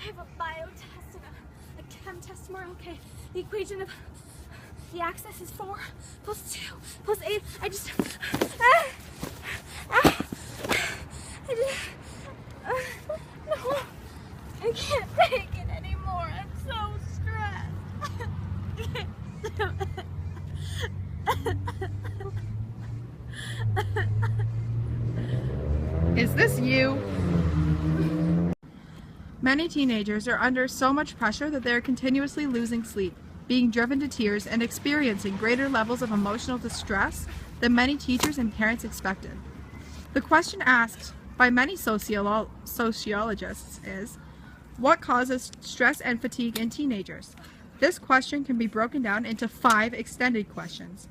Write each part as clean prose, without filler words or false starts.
I have a bio test and a chem test tomorrow. Okay, the equation of the axis is 4 plus 2 plus 8. I just no, I can't take it anymore. I'm so stressed. Is this you? Many teenagers are under so much pressure that they are continuously losing sleep, being driven to tears, and experiencing greater levels of emotional distress than many teachers and parents expected. The question asked by many sociologists is, what causes stress and fatigue in teenagers? This question can be broken down into 5 extended questions.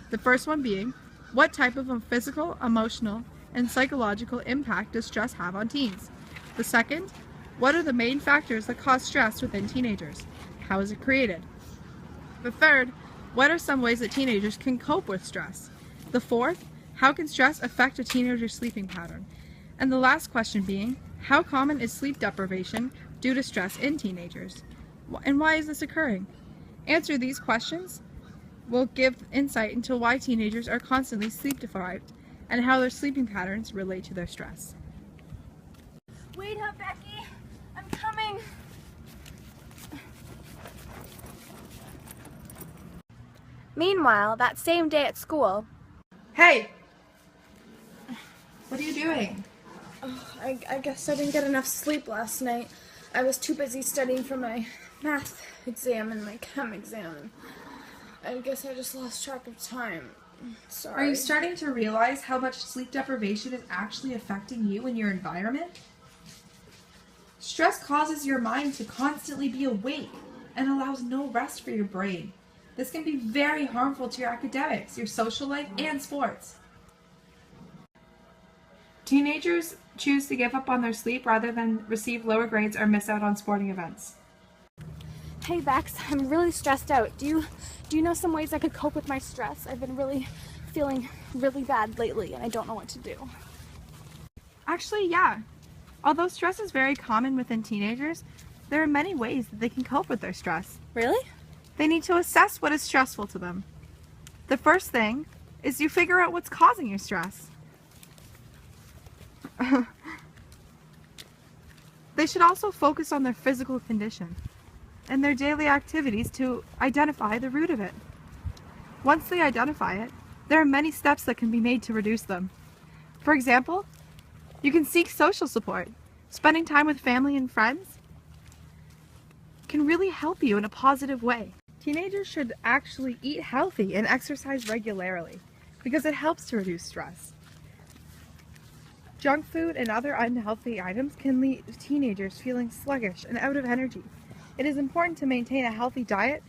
The first one being, what type of physical, emotional, and psychological impact does stress have on teens? The second, what are the main factors that cause stress within teenagers? How is it created? The third, what are some ways that teenagers can cope with stress? The fourth, how can stress affect a teenager's sleeping pattern? And the last question being, how common is sleep deprivation due to stress in teenagers? And why is this occurring? Answer these questions will give insight into why teenagers are constantly sleep deprived and how their sleeping patterns relate to their stress. Wait up, Becky. I'm coming. Meanwhile, that same day at school, Hey! What are you doing? I guess I didn't get enough sleep last night. I was too busy studying for my math exam and my chem exam. I guess I just lost track of time. Sorry. Are you starting to realize how much sleep deprivation is actually affecting you and your environment? Stress causes your mind to constantly be awake and allows no rest for your brain. This can be very harmful to your academics, your social life, and sports. Teenagers choose to give up on their sleep rather than receive lower grades or miss out on sporting events. Hey Bex, I'm really stressed out. Do you know some ways I could cope with my stress? I've been really feeling really bad lately and I don't know what to do. Actually, yeah. Although stress is very common within teenagers, there are many ways that they can cope with their stress. Really? They need to assess what is stressful to them. The first thing is you figure out what's causing your stress. They should also focus on their physical condition and their daily activities to identify the root of it. Once they identify it, there are many steps that can be made to reduce them. For example, you can seek social support. Spending time with family and friends can really help you in a positive way. Teenagers should actually eat healthy and exercise regularly because it helps to reduce stress. Junk food and other unhealthy items can leave teenagers feeling sluggish and out of energy. It is important to maintain a healthy diet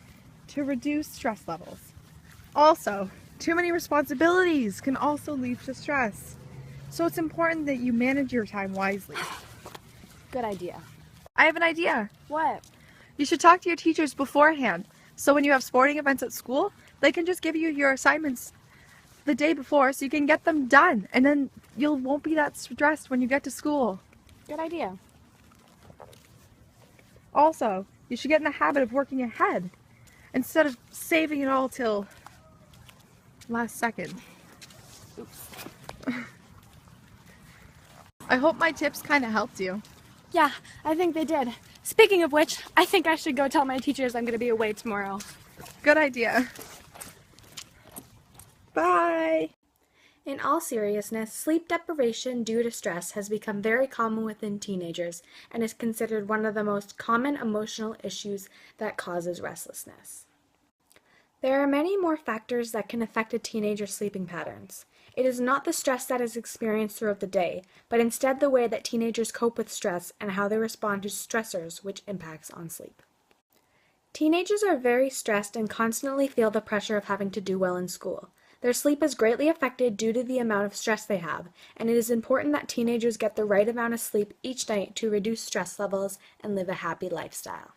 to reduce stress levels. Also, too many responsibilities can also lead to stress. So it's important that you manage your time wisely. Good idea. I have an idea. What? You should talk to your teachers beforehand. So when you have sporting events at school, they can just give you your assignments the day before so you can get them done. And then you won't be that stressed when you get to school. Good idea. Also, you should get in the habit of working ahead instead of saving it all till last second. Oops. I hope my tips kind of helped you. Yeah, I think they did. Speaking of which, I think I should go tell my teachers I'm going to be away tomorrow. Good idea. Bye! In all seriousness, sleep deprivation due to stress has become very common within teenagers and is considered one of the most common emotional issues that causes restlessness. There are many more factors that can affect a teenager's sleeping patterns. It is not the stress that is experienced throughout the day, but instead the way that teenagers cope with stress and how they respond to stressors, which impacts on sleep. Teenagers are very stressed and constantly feel the pressure of having to do well in school. Their sleep is greatly affected due to the amount of stress they have, and it is important that teenagers get the right amount of sleep each night to reduce stress levels and live a happy lifestyle.